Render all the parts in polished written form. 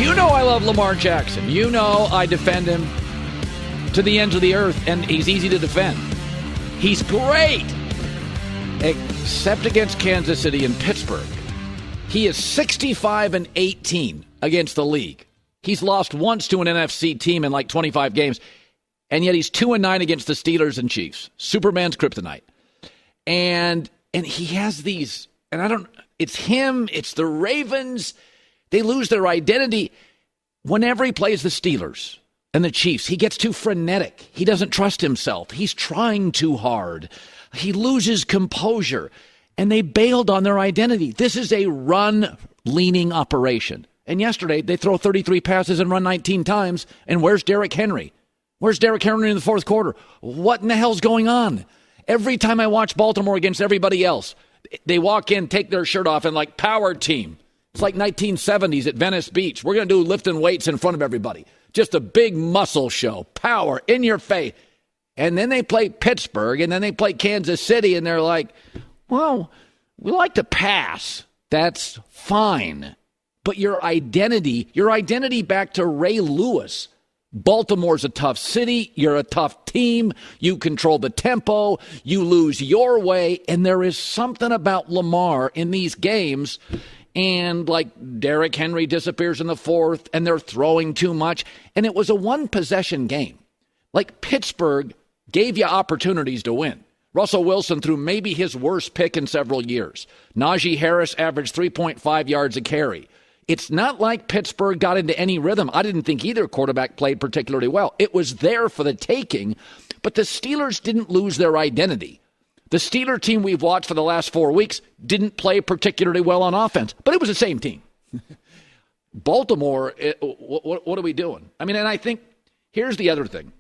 You know I love Lamar Jackson. You know I defend him to the ends of the earth, and he's easy to defend. He's great, except against Kansas City and Pittsburgh. He is 65-18 against the league. He's lost once to an NFC team in like 25 games, and yet he's 2-9 against the Steelers and Chiefs. Superman's kryptonite. And he has these, and it's him, it's the Ravens. They lose their identity whenever he plays the Steelers and the Chiefs. He gets too frenetic. He doesn't trust himself. He's trying too hard. He loses composure, and they bailed on their identity. This is a run-leaning operation. And yesterday, they throw 33 passes and run 19 times, and where's Derrick Henry? Where's Derrick Henry in the fourth quarter? What in the hell's going on? Every time I watch Baltimore against everybody else, they walk in, take their shirt off, and like, power team. It's like 1970s at Venice Beach. We're going to do lifting weights in front of everybody. Just a big muscle show. Power in your face. And then they play Pittsburgh, and then they play Kansas City, and they're like, well, we like to pass. That's fine. But your identity back to Ray Lewis. Baltimore's a tough city. You're a tough team. You control the tempo. You lose your way. And there is something about Lamar in these games. And like Derrick Henry disappears in the fourth, and they're throwing too much. And it was a one-possession game. Like Pittsburgh gave you opportunities to win. Russell Wilson threw maybe his worst pick in several years. Najee Harris averaged 3.5 yards a carry. It's not like Pittsburgh got into any rhythm. I didn't think either quarterback played particularly well. It was there for the taking, but the Steelers didn't lose their identity. The Steeler team we've watched for the last 4 weeks didn't play particularly well on offense, but it was the same team. Baltimore, what are we doing? I mean, and I think here's the other thing.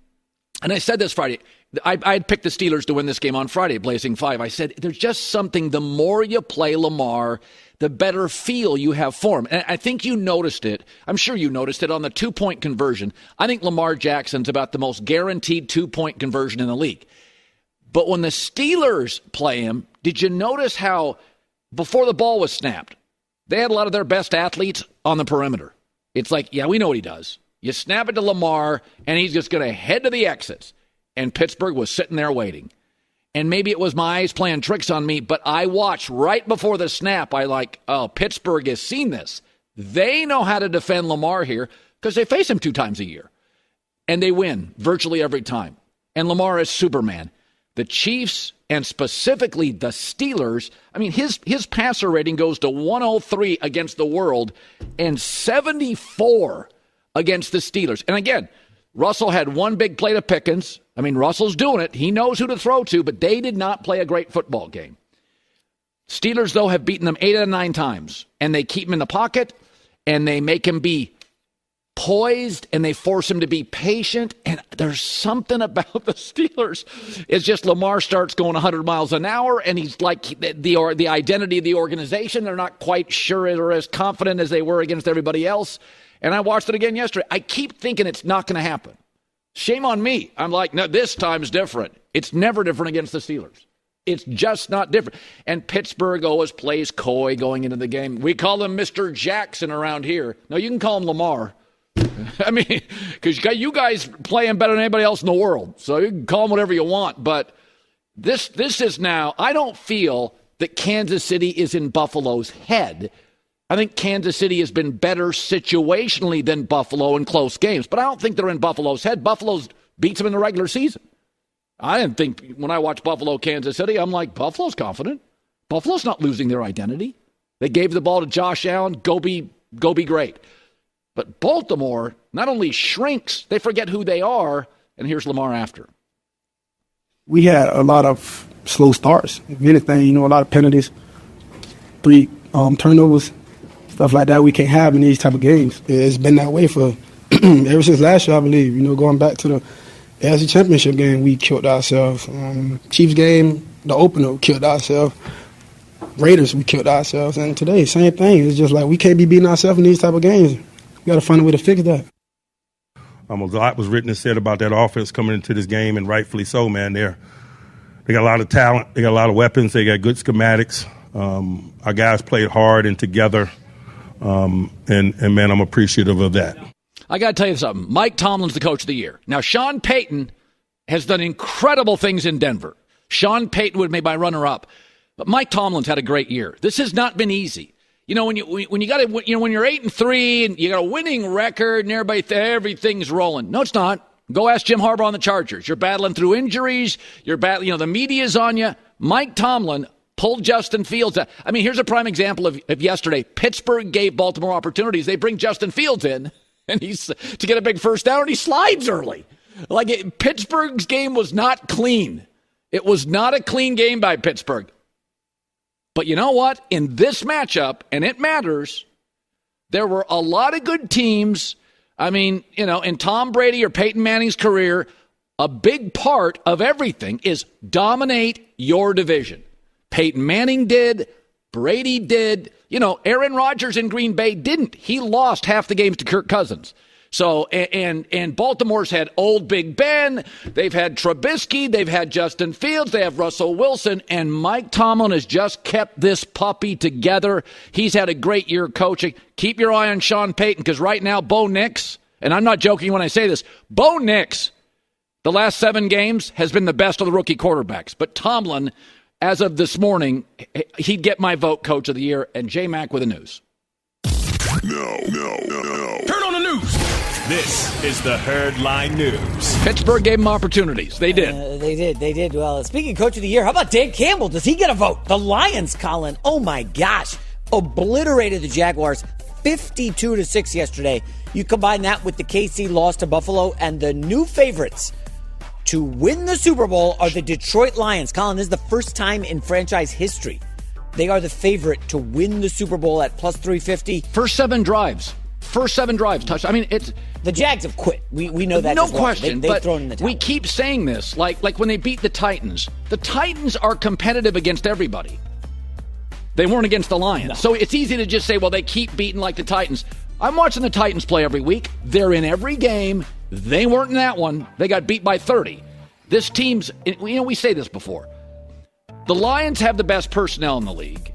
And I said this Friday. I had picked the Steelers to win this game on Friday, Blazing 5. I said, there's just something, the more you play Lamar, the better feel you have for him. And I think you noticed it. I'm sure you noticed it on the two-point conversion. I think Lamar Jackson's about the most guaranteed two-point conversion in the league. But when the Steelers play him, did you notice how before the ball was snapped, they had a lot of their best athletes on the perimeter? It's like, yeah, we know what he does. You snap it to Lamar, and he's just going to head to the exits. And Pittsburgh was sitting there waiting. And maybe it was my eyes playing tricks on me, but I watched right before the snap. Pittsburgh has seen this. They know how to defend Lamar here because they face him 2 times a year. And they win virtually every time. And Lamar is Superman. The Chiefs, and specifically the Steelers, I mean, his passer rating goes to 103 against the world and 74 against the Steelers. And again, Russell had one big play to Pickens. I mean, Russell's doing it. He knows who to throw to, but they did not play a great football game. Steelers, though, have beaten them 8 out of 9 times, and they keep him in the pocket, and they make him be poised, and they force him to be patient. And there's something about the Steelers. It's just Lamar starts going 100 miles an hour, and he's like the identity of the organization. They're not quite sure or as confident as they were against everybody else. And I watched it again yesterday. I keep thinking it's not going to happen. Shame on me. I'm like, no, this time's different. It's never different against the Steelers. It's just not different. And Pittsburgh always plays coy going into the game. We call him Mr. Jackson around here. No, you can call him Lamar. I mean, because you guys play him better than anybody else in the world. So you can call him whatever you want. But this is now, I don't feel that Kansas City is in Buffalo's head. I think Kansas City has been better situationally than Buffalo in close games, but I don't think they're in Buffalo's head. Buffalo's beats them in the regular season. I didn't think when I watch Buffalo, Kansas City, I'm like, Buffalo's confident. Buffalo's not losing their identity. They gave the ball to Josh Allen, go be great. But Baltimore not only shrinks, they forget who they are, and here's Lamar after. We had a lot of slow starts. If anything, a lot of penalties, 3 turnovers. Stuff like that we can't have in these type of games. It's been that way for ever since last year, I believe. Going back to the AFC Championship game, we killed ourselves. Chiefs game, the opener, we killed ourselves. Raiders, we killed ourselves. And today, same thing. It's just like we can't be beating ourselves in these type of games. We got to find a way to fix that. A lot was written and said about that offense coming into this game, and rightfully so, man. They got a lot of talent. They got a lot of weapons. They got good schematics. Our guys played hard and together. And man, I'm appreciative of that. I got to tell you something. Mike Tomlin's the coach of the year. Now, Sean Payton has done incredible things in Denver. Sean Payton would have made my runner-up. But Mike Tomlin's had a great year. This has not been easy. You know, when you're 8-3 and you got a winning record and everything's rolling. No, it's not. Go ask Jim Harbaugh on the Chargers. You're battling through injuries. You're battling. The media's on you. Mike Tomlin pulled Justin Fields out. I mean, here's a prime example of yesterday. Pittsburgh gave Baltimore opportunities. They bring Justin Fields in, and he's to get a big first down, and he slides early. Pittsburgh's game was not clean. It was not a clean game by Pittsburgh. But you know what? In this matchup, and it matters, there were a lot of good teams. I mean, in Tom Brady or Peyton Manning's career, a big part of everything is dominate your division. Peyton Manning did. Brady did. Aaron Rodgers in Green Bay didn't. He lost half the games to Kirk Cousins. So, and Baltimore's had old Big Ben. They've had Trubisky. They've had Justin Fields. They have Russell Wilson. And Mike Tomlin has just kept this puppy together. He's had a great year coaching. Keep your eye on Sean Payton, because right now, Bo Nix, and I'm not joking when I say this, Bo Nix, the last 7 games, has been the best of the rookie quarterbacks. But Tomlin, as of this morning, he'd get my vote coach of the year. And J-Mac with the news. No. Turn on the news. This is the Herdline News. Pittsburgh gave him opportunities. They did. They did. Well, speaking of coach of the year, how about Dan Campbell? Does he get a vote? The Lions, Colin, oh my gosh, obliterated the Jaguars 52-6 yesterday. You combine that with the KC loss to Buffalo, and the new favorites to win the Super Bowl are the Detroit Lions. Colin, this is the first time in franchise history they are the favorite to win the Super Bowl at plus 350. First 7 drives. Touch. I mean, it's the Jags have quit. We know that. No as well. question. They've thrown in the towel. We keep saying this, like when they beat the Titans. The Titans are competitive against everybody. They weren't against the Lions. No. So it's easy to just say, well, they keep beating like the Titans. I'm watching the Titans play every week. They're in every game. They weren't in that one. They got beat by 30. This team's, we say this before. The Lions have the best personnel in the league.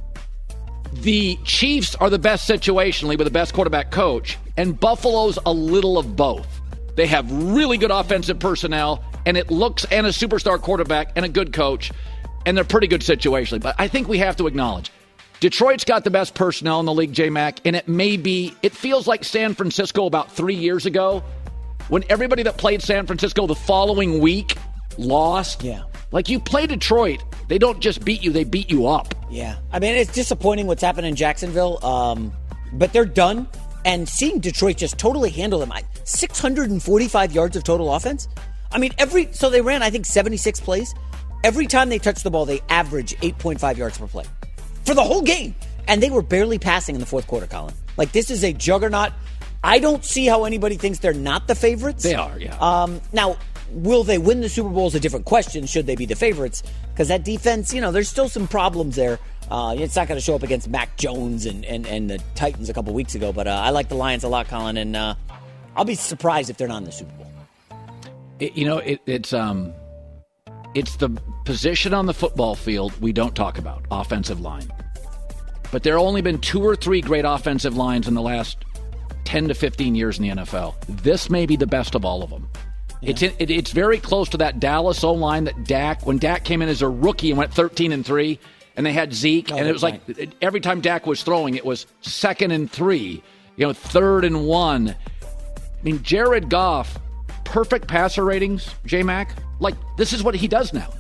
The Chiefs are the best situationally with the best quarterback coach, and Buffalo's a little of both. They have really good offensive personnel, and a superstar quarterback and a good coach, and they're pretty good situationally. But I think we have to acknowledge, Detroit's got the best personnel in the league, J-Mac, and it feels like San Francisco about 3 years ago, when everybody that played San Francisco the following week lost. Yeah. Like, you play Detroit, they don't just beat you, they beat you up. Yeah. I mean, it's disappointing what's happened in Jacksonville, but they're done. And seeing Detroit just totally handle them, 645 yards of total offense. I mean, so they ran, I think, 76 plays. Every time they touched the ball, they average 8.5 yards per play for the whole game. And they were barely passing in the fourth quarter, Colin. Like, this is a juggernaut. I don't see how anybody thinks they're not the favorites. They are, yeah. Now, will they win the Super Bowl is a different question, should they be the favorites? Because that defense, there's still some problems there. It's not going to show up against Mac Jones and the Titans a couple weeks ago, but I like the Lions a lot, Colin, and I'll be surprised if they're not in the Super Bowl. It's the position on the football field we don't talk about, offensive line. But there have only been 2 or 3 great offensive lines in the last 10 to 15 years in the NFL. This may be the best of all of them. Yeah. It's very close to that Dallas O-line that when Dak came in as a rookie and went 13-3, and they had Zeke, and it was like every time Dak was throwing, it was 2nd and 3, 3rd and 1. I mean, Jared Goff, perfect passer ratings, J-Mac. Like, this is what he does now.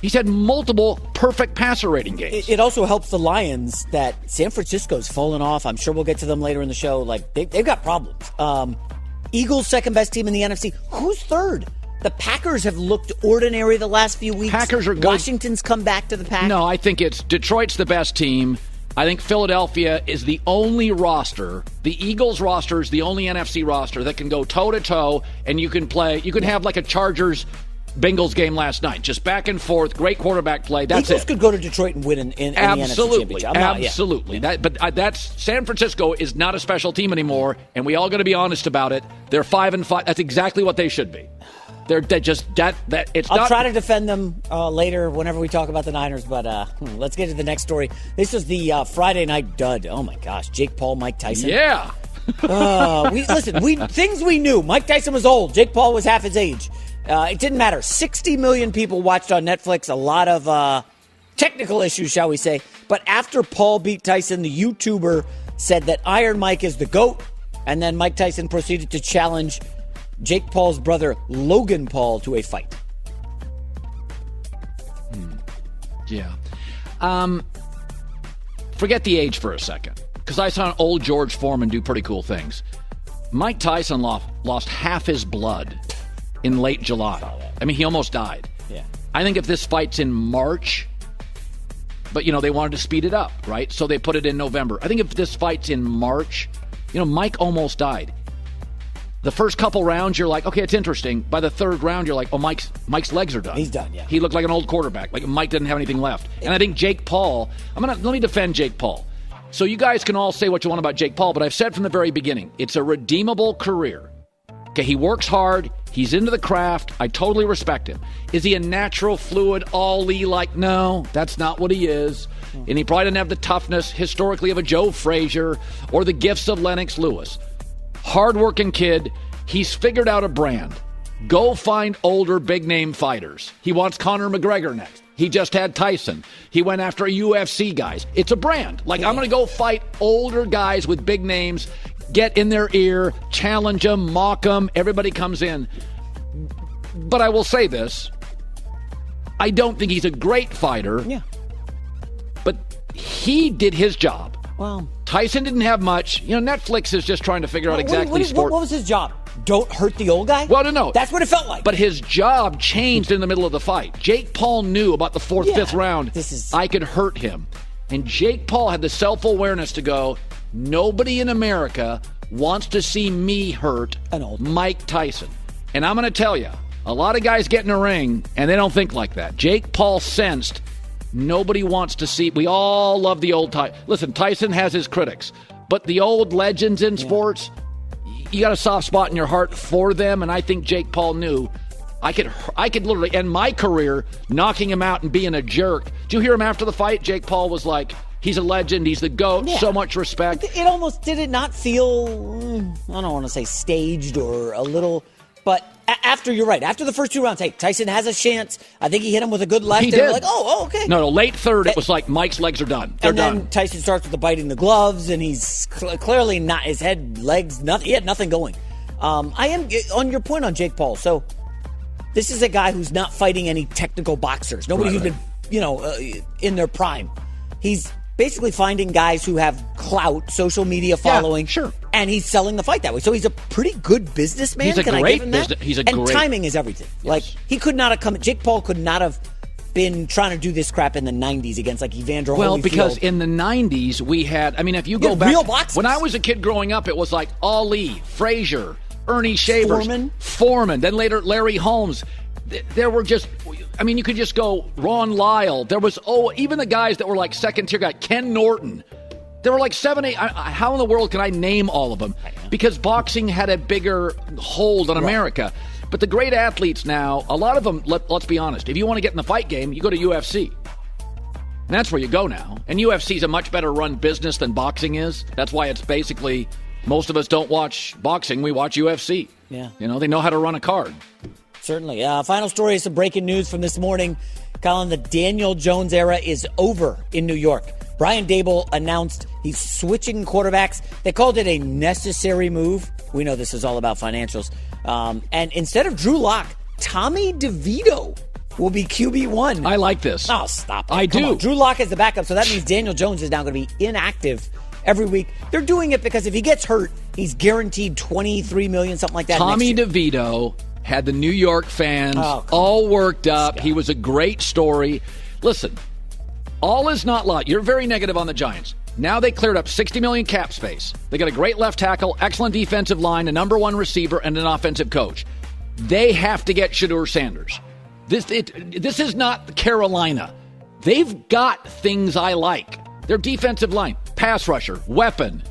He's had multiple perfect passer rating games. It also helps the Lions that San Francisco's fallen off. I'm sure we'll get to them later in the show. Like, they've got problems. Eagles, second best team in the NFC. Who's third? The Packers have looked ordinary the last few weeks. Packers are good. Washington's come back to the pack. No, I think Detroit's the best team. I think Philadelphia is the only roster. The Eagles roster is the only NFC roster that can go toe-to-toe, and you can have like a Chargers-Bengals game last night. Just back and forth, great quarterback play. That's Eagles it. could go to Detroit and win in the NFC Championship. Absolutely. That's San Francisco is not a special team anymore, and we all got to be honest about it. They're 5-5. That's exactly what they should be. They're just that it's I'll not. try to defend them later whenever we talk about the Niners, but let's get to the next story. This was the Friday night dud. Oh my gosh, Jake Paul, Mike Tyson. Yeah. Things we knew. Mike Tyson was old. Jake Paul was half his age. It didn't matter. 60 million people watched on Netflix. A lot of technical issues, shall we say. But after Paul beat Tyson, the YouTuber said that Iron Mike is the GOAT. And then Mike Tyson proceeded to challenge Jake Paul's brother, Logan Paul, to a fight. Yeah. Forget the age for a second, because I saw an old George Foreman do pretty cool things. Mike Tyson lost half his blood in late July. I mean, he almost died. Yeah. I think if this fight's in March, but, they wanted to speed it up, right? So they put it in November. I think if this fight's in March, Mike almost died. The first couple rounds, you're like, okay, it's interesting. By the third round, you're like, oh, Mike's legs are done. He's done, yeah. He looked like an old quarterback. Like Mike didn't have anything left. And I think Jake Paul, let me defend Jake Paul. So you guys can all say what you want about Jake Paul, but I've said from the very beginning, it's a redeemable career. Okay, he works hard. He's into the craft. I totally respect him. Is he a natural, fluid, all-lee like? No, that's not what he is. And he probably doesn't have the toughness historically of a Joe Frazier or the gifts of Lennox Lewis. Hard-working kid. He's figured out a brand. Go find older big-name fighters. He wants Conor McGregor next. He just had Tyson. He went after UFC guys. It's a brand. I'm going to go fight older guys with big names, get in their ear, challenge them, mock them. Everybody comes in. But I will say this. I don't think he's a great fighter. Yeah. But he did his job. Well, Tyson didn't have much. Netflix is just trying to figure out exactly what was his job? Don't hurt the old guy? Well, no. That's what it felt like. But his job changed in the middle of the fight. Jake Paul knew about the fourth, fifth round, I could hurt him. And Jake Paul had the self-awareness to go, nobody in America wants to see me hurt Mike Tyson. And I'm going to tell you, a lot of guys get in a ring, and they don't think like that. Jake Paul sensed nobody wants to see. We all love the old Tyson. Listen, Tyson has his critics. But the old legends in sports, you got a soft spot in your heart for them, and I think Jake Paul knew I could literally end my career knocking him out and being a jerk. Did you hear him after the fight? Jake Paul was like, he's a legend, he's the GOAT, so much respect. It almost, did it not feel, I don't want to say staged or a little, but after, you're right, after the first two rounds, hey, Tyson has a chance. I think he hit him with a good left. He did. We're like, okay. No, late third, it was like Mike's legs are done. They're done. Then Tyson starts with the biting the gloves, and he's clearly not, his head, legs, nothing. He had nothing going. I am on your point on Jake Paul. So this is a guy who's not fighting any technical boxers. Nobody who's been, in their prime. He's basically finding guys who have clout, social media following. Yeah, sure. And he's selling the fight that way. So he's a pretty good businessman. He's a Can great I give him that? And timing is everything. Yes. He could not have come. Jake Paul could not have been trying to do this crap in the 90s against Evander Holyfield. Well, because in the 90s we had, if you go back, real boxers. When I was a kid growing up, it was like Ali, Frazier, Ernie Shavers, Foreman, then later Larry Holmes. There were just, you could just go Ron Lyle. There was, even the guys that were like second tier guys, Ken Norton. There were like 7, 8. How in the world can I name all of them? Because boxing had a bigger hold on America. But the great athletes now, a lot of them, let's be honest, if you want to get in the fight game, you go to UFC. And that's where you go now. And UFC is a much better run business than boxing is. That's why it's basically, most of us don't watch boxing, we watch UFC. Yeah. They know how to run a card. Certainly. Final story is some breaking news from this morning. Colin, the Daniel Jones era is over in New York. Brian Daboll announced he's switching quarterbacks. They called it a necessary move. We know this is all about financials. And instead of Drew Lock, Tommy DeVito will be QB1. I like this. Oh, stop it. I Come do. on. Drew Lock is the backup, so that means Daniel Jones is now going to be inactive every week. They're doing it because if he gets hurt, he's guaranteed $23 million, something like that. Tommy DeVito had the New York fans all worked up. He was a great story. Listen, all is not lost. You're very negative on the Giants. Now they cleared up $60 million cap space. They got a great left tackle, excellent defensive line, a number one receiver, and an offensive coach. They have to get Shedeur Sanders. This is not Carolina. They've got things I like. Their defensive line, pass rusher, weapon,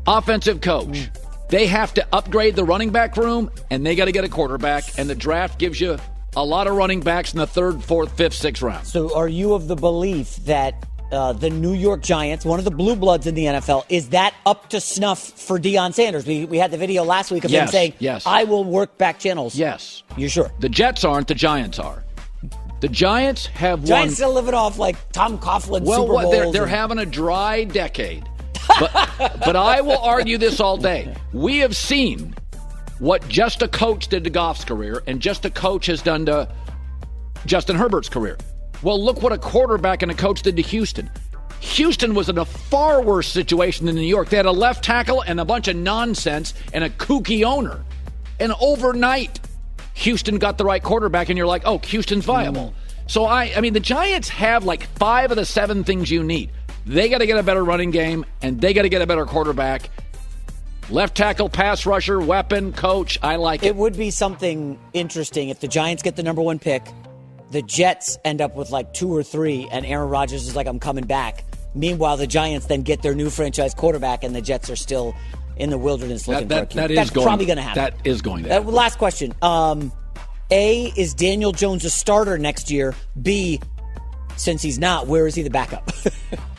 offensive coach. They have to upgrade the running back room, and they got to get a quarterback, and the draft gives you a lot of running backs in the 3rd, 4th, 5th, 6th round. So are you of the belief that the New York Giants, one of the blue bloods in the NFL, is that up to snuff for Deion Sanders? We had the video last week of him saying, I will work back channels. Yes. You sure? The Jets aren't, the Giants are. The Giants have won. Giants still living off like Tom Coughlin Super Bowls. They're having a dry decade. But I will argue this all day. We have seen what just a coach did to Goff's career and just a coach has done to Justin Herbert's career. Well, look what a quarterback and a coach did to Houston. Houston was in a far worse situation than New York. They had a left tackle and a bunch of nonsense and a kooky owner. And overnight, Houston got the right quarterback, and you're like, oh, Houston's viable. So, I mean, the Giants have like 5 of the 7 things you need. They got to get a better running game, and they got to get a better quarterback. Left tackle, pass rusher, weapon, coach. I like it. It would be something interesting if the Giants get the number 1 pick, the Jets end up with like 2 or 3, and Aaron Rodgers is like, I'm coming back. Meanwhile, the Giants then get their new franchise quarterback, and the Jets are still in the wilderness looking for a QB. That's probably going to happen. That is going to happen. Last question. A, is Daniel Jones a starter next year? B, since he's not, where is he the backup?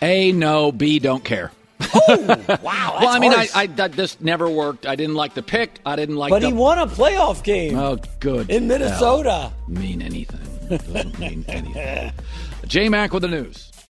A, no. B, don't care. Oh, wow. Well, I mean, I this never worked. I didn't like the pick. I didn't like But he won a playoff game. Oh, good. In Minnesota. Mean anything. Doesn't mean anything. J-Mac with the news.